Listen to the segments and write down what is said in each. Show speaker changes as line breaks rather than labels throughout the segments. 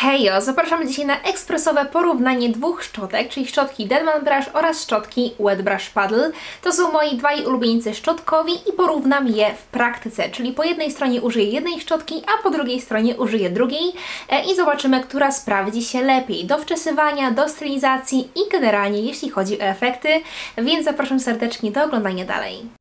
Hejo, zapraszamy dzisiaj na ekspresowe porównanie dwóch szczotek, czyli szczotki Denman Brush oraz szczotki Wet Brush Paddle. To są moi dwaj ulubieńcy szczotkowi i porównam je w praktyce, czyli po jednej stronie użyję jednej szczotki, a po drugiej stronie użyję drugiej i zobaczymy, która sprawdzi się lepiej do wczesywania, do stylizacji i generalnie jeśli chodzi o efekty, więc zapraszam serdecznie do oglądania dalej.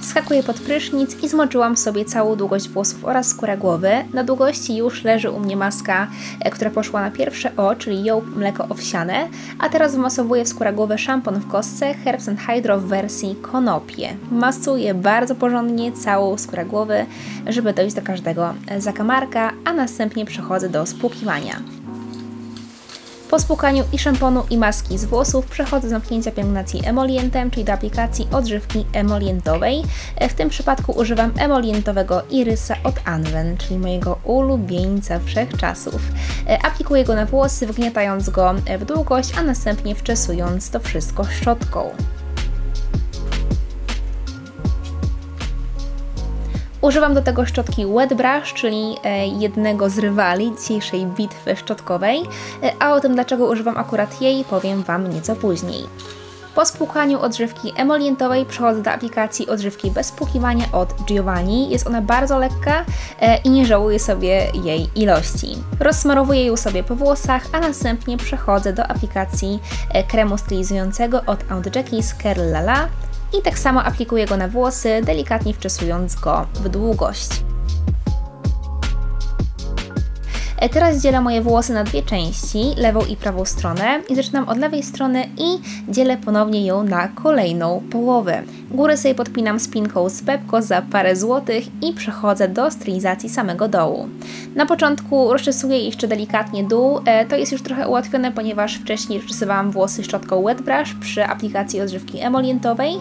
Wskakuję pod prysznic i zmoczyłam sobie całą długość włosów oraz skórę głowy. Na długości już leży u mnie maska, która poszła na pierwsze O, czyli Jołp mleko owsiane, a teraz wmasowuję w skórę głowy szampon w kostce Herbs & Hydro w wersji konopie. Masuję bardzo porządnie całą skórę głowy, żeby dojść do każdego zakamarka, a następnie przechodzę do spłukiwania. Po spłukaniu i szamponu i maski z włosów przechodzę do zamknięcia pielęgnacji emolientem, czyli do aplikacji odżywki emolientowej. W tym przypadku używam emolientowego irysa od Anwen, czyli mojego ulubieńca wszechczasów. Aplikuję go na włosy, wgniatając go w długość, a następnie wczesując to wszystko szczotką. Używam do tego szczotki Wet Brush, czyli jednego z rywali dzisiejszej bitwy szczotkowej, a o tym dlaczego używam akurat jej powiem Wam nieco później. Po spłukaniu odżywki emolientowej przechodzę do aplikacji odżywki bez spłukiwania od Giovanni. Jest ona bardzo lekka i nie żałuję sobie jej ilości. Rozsmarowuję ją sobie po włosach, a następnie przechodzę do aplikacji kremu stylizującego od Aunt Jackie's Curl La La. I tak samo aplikuję go na włosy, delikatnie wczesując go w długość. Teraz dzielę moje włosy na dwie części, lewą i prawą stronę i zaczynam od lewej strony i dzielę ponownie ją na kolejną połowę. Górę sobie podpinam spinką z Pepco za parę złotych i przechodzę do stylizacji samego dołu. Na początku rozczesuję jeszcze delikatnie dół, to jest już trochę ułatwione, ponieważ wcześniej rozczesywałam włosy szczotką Wet Brush przy aplikacji odżywki emolientowej,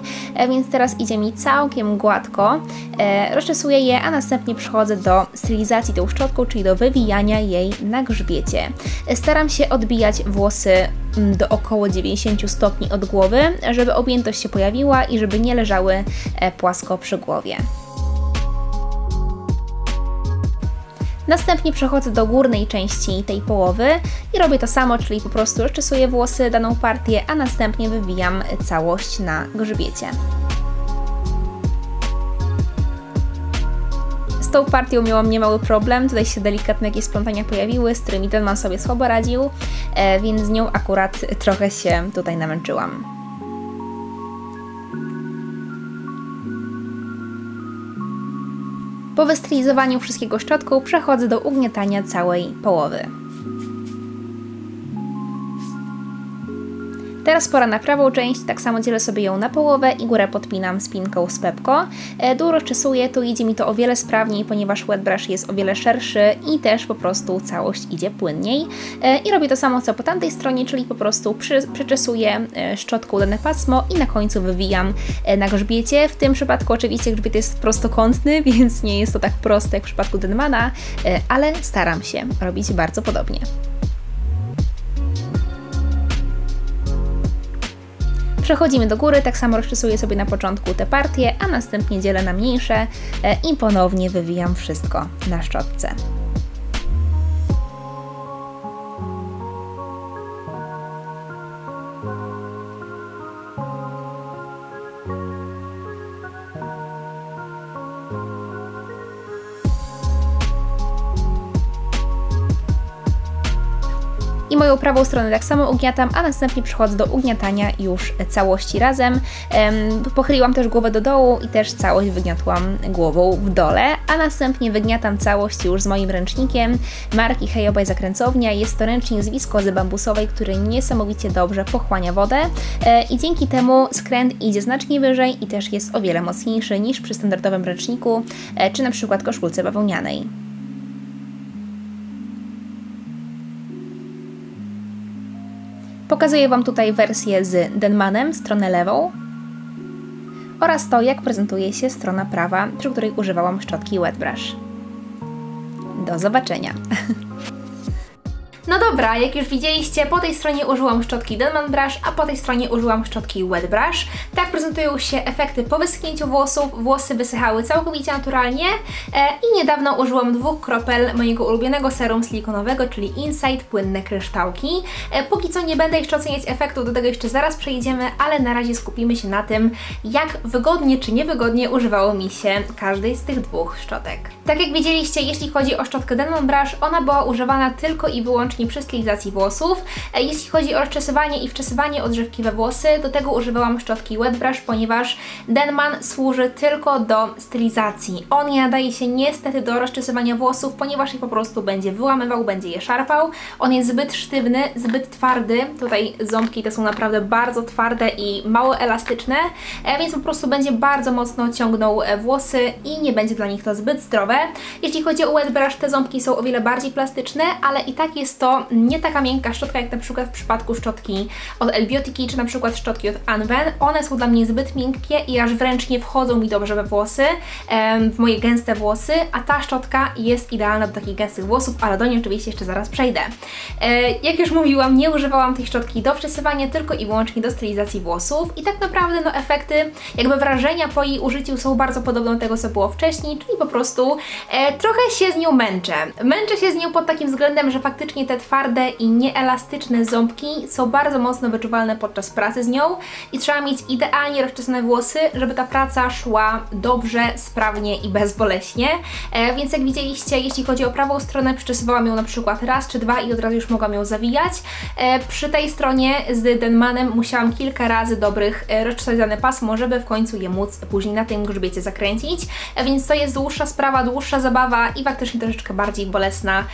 więc teraz idzie mi całkiem gładko. Rozczesuję je, a następnie przechodzę do stylizacji tą szczotką, czyli do wywijania jej na grzbiecie. Staram się odbijać włosy do około 90 stopni od głowy, żeby objętość się pojawiła i żeby nie leżały płasko przy głowie. Następnie przechodzę do górnej części tej połowy i robię to samo, czyli po prostu rozczesuję włosy, daną partię, a następnie wywijam całość na grzbiecie. Z tą partią miałam niemały problem, tutaj się delikatne jakieś splątania pojawiły, z którymi Denman sobie słabo radził, więc z nią akurat trochę się tutaj namęczyłam. Po wystylizowaniu wszystkiego szczotką przechodzę do ugniatania całej połowy. Teraz pora na prawą część, tak samo dzielę sobie ją na połowę i górę podpinam spinką z Pepco. Dół rozczesuję, tu idzie mi to o wiele sprawniej, ponieważ Wet Brush jest o wiele szerszy i też po prostu całość idzie płynniej. I robię to samo co po tamtej stronie, czyli po prostu przeczesuję szczotką dane pasmo i na końcu wywijam na grzbiecie. W tym przypadku oczywiście grzbiet jest prostokątny, więc nie jest to tak proste jak w przypadku Denmana, ale staram się robić bardzo podobnie. Przechodzimy do góry, tak samo rozczesuję sobie na początku te partie, a następnie dzielę na mniejsze i ponownie wywijam wszystko na szczotce. I moją prawą stronę tak samo ugniatam, a następnie przechodzę do ugniatania już całości razem. Pochyliłam też głowę do dołu i też całość wygniotłam głową w dole, a następnie wygniatam całość już z moim ręcznikiem marki Hejobai Zakręcownia. Jest to ręcznik z wiskozy bambusowej, który niesamowicie dobrze pochłania wodę i dzięki temu skręt idzie znacznie wyżej i też jest o wiele mocniejszy niż przy standardowym ręczniku czy na przykład koszulce bawełnianej. Pokazuję Wam tutaj wersję z Denmanem, stronę lewą oraz to, jak prezentuje się strona prawa, przy której używałam szczotki Wet Brush. Do zobaczenia! No dobra, jak już widzieliście, po tej stronie użyłam szczotki Denman Brush, a po tej stronie użyłam szczotki Wet Brush. Tak prezentują się efekty po wyschnięciu włosów. Włosy wysychały całkowicie naturalnie i niedawno użyłam 2 kropel mojego ulubionego serum silikonowego, czyli Insight Płynne Kryształki. Póki co nie będę jeszcze oceniać efektu, do tego jeszcze zaraz przejdziemy, ale na razie skupimy się na tym, jak wygodnie czy niewygodnie używało mi się każdej z tych 2 szczotek. Tak jak widzieliście, jeśli chodzi o szczotkę Denman Brush, ona była używana tylko i wyłącznie przy stylizacji włosów. Jeśli chodzi o rozczesywanie i wczesywanie odżywki we włosy, do tego używałam szczotki Wet Brush, ponieważ Denman służy tylko do stylizacji. On nie nadaje się niestety do rozczesywania włosów, ponieważ je po prostu będzie wyłamywał, będzie je szarpał. On jest zbyt sztywny, zbyt twardy. Tutaj ząbki te są naprawdę bardzo twarde i mało elastyczne, więc po prostu będzie bardzo mocno ciągnął włosy i nie będzie dla nich to zbyt zdrowe. Jeśli chodzi o Wet Brush, te ząbki są o wiele bardziej plastyczne, ale i tak jest to nie taka miękka szczotka, jak na przykład w przypadku szczotki od Elbiotyki, czy na przykład szczotki od Anwen. One są dla mnie zbyt miękkie i aż wręcz nie wchodzą mi dobrze we włosy, w moje gęste włosy, a ta szczotka jest idealna do takich gęstych włosów, ale do niej oczywiście jeszcze zaraz przejdę. Jak już mówiłam, nie używałam tej szczotki do wczesywania, tylko i wyłącznie do stylizacji włosów i tak naprawdę no efekty, jakby wrażenia po jej użyciu są bardzo podobne do tego, co było wcześniej, czyli po prostu trochę się z nią męczę. Męczę się z nią pod takim względem, że faktycznie te twarde i nieelastyczne ząbki są bardzo mocno wyczuwalne podczas pracy z nią i trzeba mieć idealnie rozczesane włosy, żeby ta praca szła dobrze, sprawnie i bezboleśnie. Więc jak widzieliście, jeśli chodzi o prawą stronę, przyczesywałam ją na przykład raz czy 2 i od razu już mogłam ją zawijać. Przy tej stronie z Denmanem musiałam kilka razy dobrych rozczesać dane pasmo, żeby w końcu je móc później na tym grzbiecie zakręcić. Więc to jest dłuższa sprawa, dłuższa zabawa i faktycznie troszeczkę bardziej bolesna,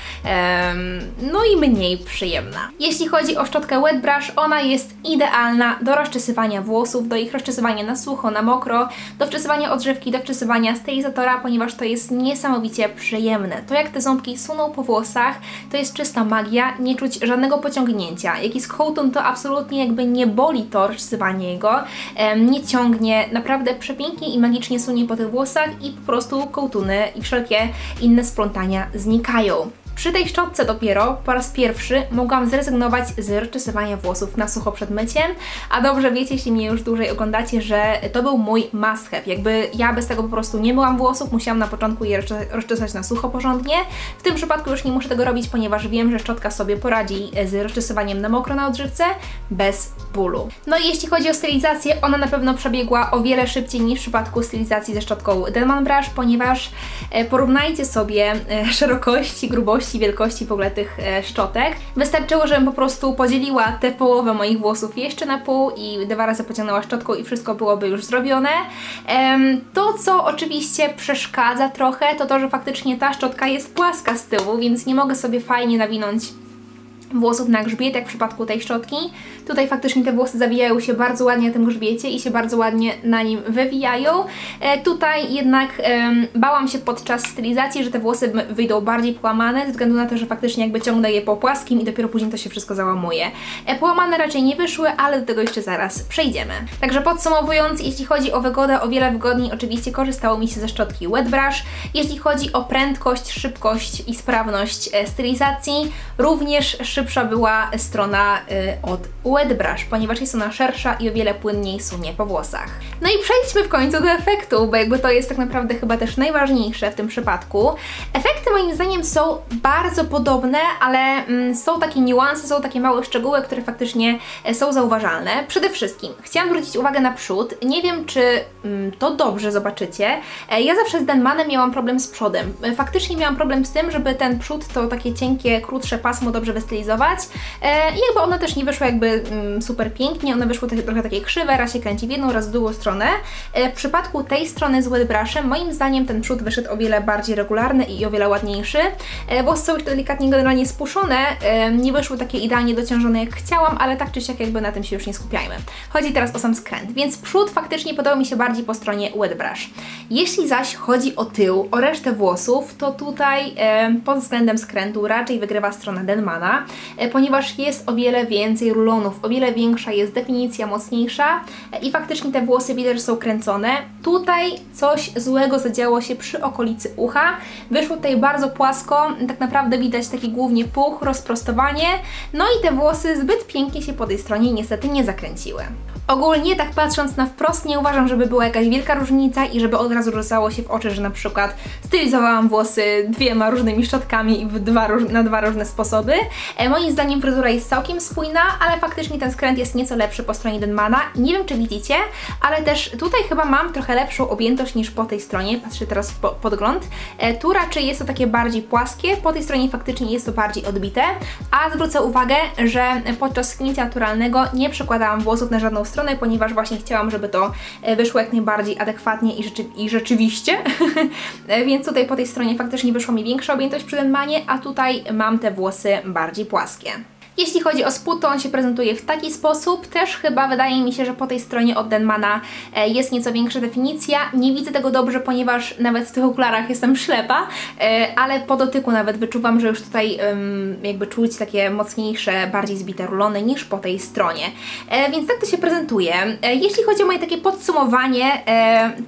no i mniej przyjemna. Jeśli chodzi o szczotkę Wet Brush, ona jest idealna do rozczesywania włosów, do ich rozczesywania na sucho, na mokro, do wczesywania odżywki, do wczesywania stylizatora, ponieważ to jest niesamowicie przyjemne. To jak te ząbki suną po włosach, to jest czysta magia, nie czuć żadnego pociągnięcia. Jak jest kołtun, to absolutnie jakby nie boli to rozczesywanie jego, nie ciągnie, naprawdę przepięknie i magicznie sunie po tych włosach i po prostu kołtuny i wszelkie inne splątania znikają. Przy tej szczotce dopiero po raz pierwszy mogłam zrezygnować z rozczesywania włosów na sucho przed myciem, a dobrze wiecie, jeśli mnie już dłużej oglądacie, że to był mój must have. Jakby ja bez tego po prostu nie myłam włosów, musiałam na początku je rozczesać na sucho porządnie. W tym przypadku już nie muszę tego robić, ponieważ wiem, że szczotka sobie poradzi z rozczesywaniem na mokro na odżywce bez bólu. No i jeśli chodzi o stylizację, ona na pewno przebiegła o wiele szybciej niż w przypadku stylizacji ze szczotką Denman Brush, ponieważ porównajcie sobie szerokości, grubości, wielkości w ogóle tych szczotek. Wystarczyło, żebym po prostu podzieliła tę połowę moich włosów jeszcze na pół i 2 razy pociągnęła szczotką i wszystko byłoby już zrobione. To, co oczywiście przeszkadza trochę, to to, że faktycznie ta szczotka jest płaska z tyłu, więc nie mogę sobie fajnie nawinąć włosów na grzbiet, jak w przypadku tej szczotki. Tutaj faktycznie te włosy zawijają się bardzo ładnie na tym grzbiecie i się bardzo ładnie na nim wywijają. Tutaj jednak bałam się podczas stylizacji, że te włosy wyjdą bardziej połamane, ze względu na to, że faktycznie jakby ciągnę je po płaskim i dopiero później to się wszystko załamuje. Połamane raczej nie wyszły, ale do tego jeszcze zaraz przejdziemy. Także podsumowując, jeśli chodzi o wygodę, o wiele wygodniej oczywiście korzystało mi się ze szczotki Wet Brush. Jeśli chodzi o prędkość, szybkość i sprawność stylizacji, również szybsza była strona od Wet Brush, ponieważ jest ona szersza i o wiele płynniej sunie po włosach. No i przejdźmy w końcu do efektu, bo jakby to jest tak naprawdę chyba też najważniejsze w tym przypadku. Efekty moim zdaniem są bardzo podobne, ale są takie niuanse, są takie małe szczegóły, które faktycznie są zauważalne. Przede wszystkim chciałam zwrócić uwagę na przód. Nie wiem, czy to dobrze zobaczycie. Ja zawsze z Denmanem miałam problem z przodem. Faktycznie miałam problem z tym, żeby ten przód, to takie cienkie, krótsze pasmo dobrze wystylizować. I jakby one też nie wyszły jakby super pięknie, one wyszły trochę takie krzywe, raz się kręci w jedną, raz w drugą stronę. W przypadku tej strony z Wet Brushem moim zdaniem ten przód wyszedł o wiele bardziej regularny i o wiele ładniejszy. Włosy są już delikatnie generalnie spuszczone, nie wyszły takie idealnie dociążone jak chciałam, ale tak czy siak jakby na tym się już nie skupiajmy. Chodzi teraz o sam skręt, więc przód faktycznie podobał mi się bardziej po stronie Wet Brush. Jeśli zaś chodzi o tył, o resztę włosów, to tutaj pod względem skrętu raczej wygrywa strona Denmana. ponieważ jest o wiele więcej rulonów, o wiele większa jest definicja, mocniejsza i faktycznie te włosy widać, że są kręcone. Tutaj coś złego zadziało się przy okolicy ucha. Wyszło tutaj bardzo płasko, tak naprawdę widać taki głównie puch, rozprostowanie, no i te włosy zbyt pięknie się po tej stronie niestety nie zakręciły. Ogólnie, tak patrząc na wprost, nie uważam, żeby była jakaś wielka różnica i żeby od razu rzucało się w oczy, że na przykład stylizowałam włosy 2 różnymi szczotkami i na 2 różne sposoby. Moim zdaniem fryzura jest całkiem spójna, ale faktycznie ten skręt jest nieco lepszy po stronie Denmana. Nie wiem, czy widzicie, ale też tutaj chyba mam trochę lepszą objętość niż po tej stronie. Patrzę teraz w podgląd. Tu raczej jest to takie bardziej płaskie, po tej stronie faktycznie jest to bardziej odbite, a zwrócę uwagę, że podczas sknięcia naturalnego nie przekładałam włosów na żadną stronę, ponieważ właśnie chciałam, żeby to wyszło jak najbardziej adekwatnie i rzeczywiście. Więc tutaj po tej stronie faktycznie wyszła mi większa objętość przy Denmanie, a tutaj mam te włosy bardziej płaskie. Jeśli chodzi o spód, to on się prezentuje w taki sposób. Też chyba wydaje mi się, że po tej stronie od Denmana jest nieco większa definicja. Nie widzę tego dobrze, ponieważ nawet w tych okularach jestem ślepa, ale po dotyku nawet wyczuwam, że już tutaj jakby czuć takie mocniejsze, bardziej zbite rulony niż po tej stronie. Więc tak to się prezentuje. Jeśli chodzi o moje takie podsumowanie,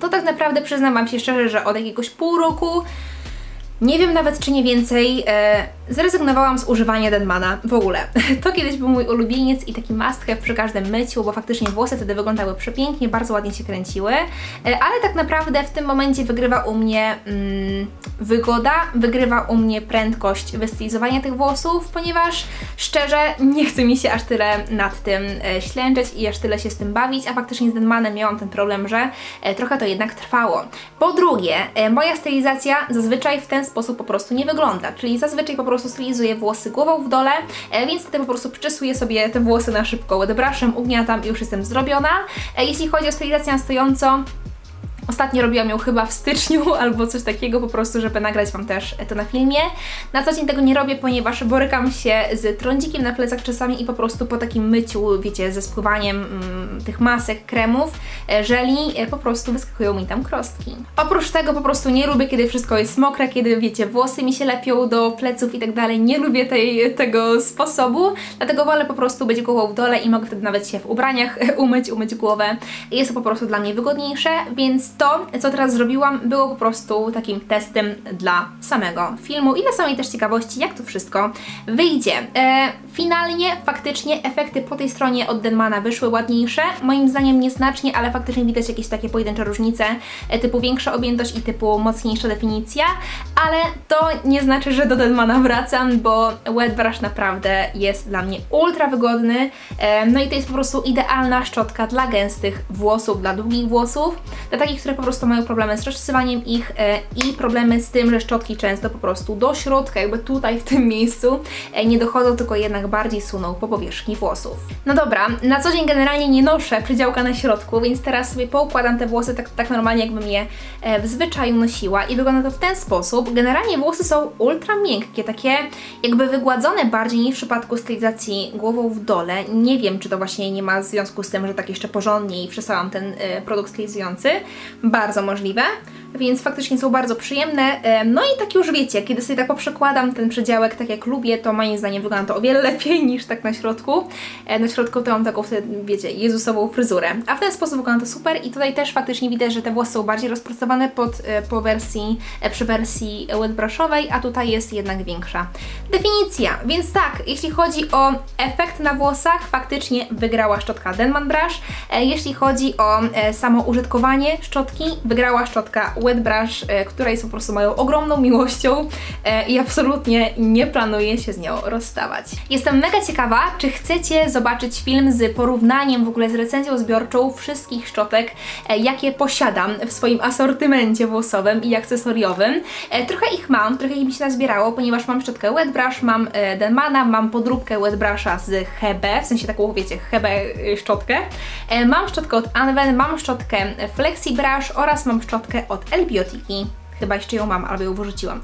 to tak naprawdę przyznam Wam się szczerze, że od jakiegoś pół roku, nie wiem nawet czy nie więcej, zrezygnowałam z używania Denmana w ogóle. To kiedyś był mój ulubieniec i taki must have przy każdym myciu, bo faktycznie włosy wtedy wyglądały przepięknie, bardzo ładnie się kręciły, ale tak naprawdę w tym momencie wygrywa u mnie wygoda, wygrywa u mnie prędkość wystylizowania tych włosów, ponieważ szczerze nie chce mi się aż tyle nad tym ślęczeć i aż tyle się z tym bawić, a faktycznie z Denmanem miałam ten problem, że trochę to jednak trwało. Po drugie, moja stylizacja zazwyczaj w ten sposób po prostu nie wygląda, czyli zazwyczaj po prostu stylizuję włosy głową w dole, więc wtedy po prostu przyczesuję sobie te włosy na szybko wetbrushem, ugniatam i już jestem zrobiona. Jeśli chodzi o stylizację na stojąco, ostatnio robiłam ją chyba w styczniu albo coś takiego, po prostu żeby nagrać Wam też to na filmie. Na co dzień tego nie robię, ponieważ borykam się z trądzikiem na plecach czasami i po prostu po takim myciu, wiecie, ze spływaniem tych masek, kremów, żeli, po prostu wyskakują mi tam krostki. Oprócz tego po prostu nie lubię, kiedy wszystko jest mokre, kiedy, wiecie, włosy mi się lepią do pleców i tak dalej. Nie lubię tego sposobu, dlatego wolę po prostu być głową w dole i mogę wtedy nawet się w ubraniach umyć głowę. Jest to po prostu dla mnie wygodniejsze, więc to, co teraz zrobiłam, było po prostu takim testem dla samego filmu i dla samej też ciekawości, jak to wszystko wyjdzie. Finalnie, faktycznie efekty po tej stronie od Denmana wyszły ładniejsze. Moim zdaniem nieznacznie, ale faktycznie widać jakieś takie pojedyncze różnice, typu większa objętość i typu mocniejsza definicja, ale to nie znaczy, że do Denmana wracam, bo Wet Brush naprawdę jest dla mnie ultra wygodny. No i to jest po prostu idealna szczotka dla gęstych włosów, dla długich włosów, dla takich, które po prostu mają problemy z rozsywaniem ich i problemy z tym, że szczotki często po prostu do środka, jakby tutaj w tym miejscu nie dochodzą, tylko jednak bardziej suną po powierzchni włosów. No dobra, na co dzień generalnie nie noszę przydziałka na środku, więc teraz sobie poukładam te włosy tak normalnie, jakbym je w zwyczaju nosiła i wygląda to w ten sposób. Generalnie włosy są ultra miękkie, takie jakby wygładzone bardziej niż w przypadku stylizacji głową w dole. Nie wiem, czy to właśnie nie ma związku z tym, że tak jeszcze porządniej przesałam ten produkt stylizujący. Bardzo możliwe, więc faktycznie są bardzo przyjemne. No i tak już wiecie, kiedy sobie tak poprzekładam ten przedziałek tak jak lubię, to moim zdaniem wygląda to o wiele lepiej niż tak na środku. Na środku to mam taką wtedy, wiecie, jezusową fryzurę. A w ten sposób wygląda to super i tutaj też faktycznie widać, że te włosy są bardziej rozprostowane przy wersji wet brushowej, a tutaj jest jednak większa definicja. Więc tak, jeśli chodzi o efekt na włosach, faktycznie wygrała szczotka Denman Brush. Jeśli chodzi o samo użytkowanie szczotki, wygrała szczotka Wet Brush, która jest po prostu moją ogromną miłością i absolutnie nie planuję się z nią rozstawać. Jestem mega ciekawa, czy chcecie zobaczyć film z porównaniem, w ogóle z recenzją zbiorczą wszystkich szczotek, jakie posiadam w swoim asortymencie włosowym i akcesoriowym. Trochę ich mam, trochę ich mi się nazbierało, ponieważ mam szczotkę Wet Brush, mam Denmana, mam podróbkę Wet Brusha z Hebe, w sensie taką, wiecie, Hebe szczotkę. Mam szczotkę od Anwen, mam szczotkę Flexi Brush oraz mam szczotkę od Elbiotiki. Chyba jeszcze ją mam, albo ją wyrzuciłam.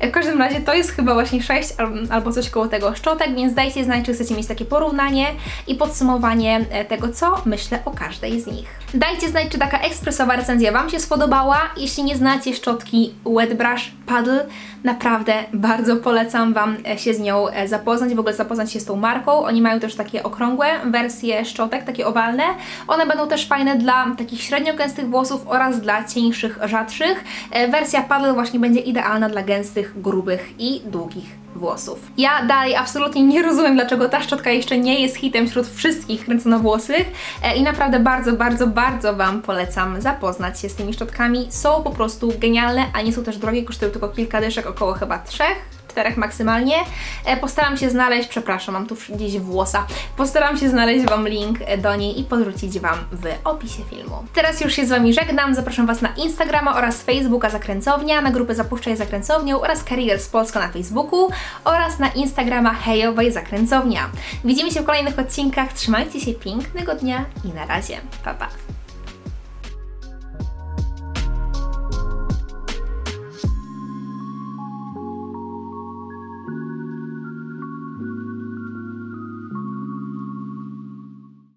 W każdym razie to jest chyba właśnie 6 albo coś koło tego szczotek, więc dajcie znać, czy chcecie mieć takie porównanie i podsumowanie tego, co myślę o każdej z nich. Dajcie znać, czy taka ekspresowa recenzja Wam się spodobała. Jeśli nie znacie szczotki Wet Brush Paddle, naprawdę bardzo polecam Wam się z nią zapoznać, w ogóle zapoznać się z tą marką. Oni mają też takie okrągłe wersje szczotek, takie owalne. One będą też fajne dla takich średnio gęstych włosów oraz dla cieńszych, rzadszych. Wersja Paddle właśnie będzie idealna dla gęstych, grubych i długich włosów. Ja dalej absolutnie nie rozumiem, dlaczego ta szczotka jeszcze nie jest hitem wśród wszystkich kręconowłosych i naprawdę bardzo Wam polecam zapoznać się z tymi szczotkami. Są po prostu genialne, a nie są też drogie, kosztują tylko kilka dyszek, około chyba 4 maksymalnie. Postaram się znaleźć, przepraszam, mam tu gdzieś włosa, postaram się znaleźć Wam link do niej i podrzucić Wam w opisie filmu. Teraz już się z Wami żegnam, zapraszam Was na Instagrama oraz Facebooka Zakręcownia, na grupę Zapuszczaj Zakręcownią oraz Careers Polska na Facebooku oraz na Instagrama Hejowej Zakręcownia. Widzimy się w kolejnych odcinkach, trzymajcie się, pięknego dnia i na razie, pa pa!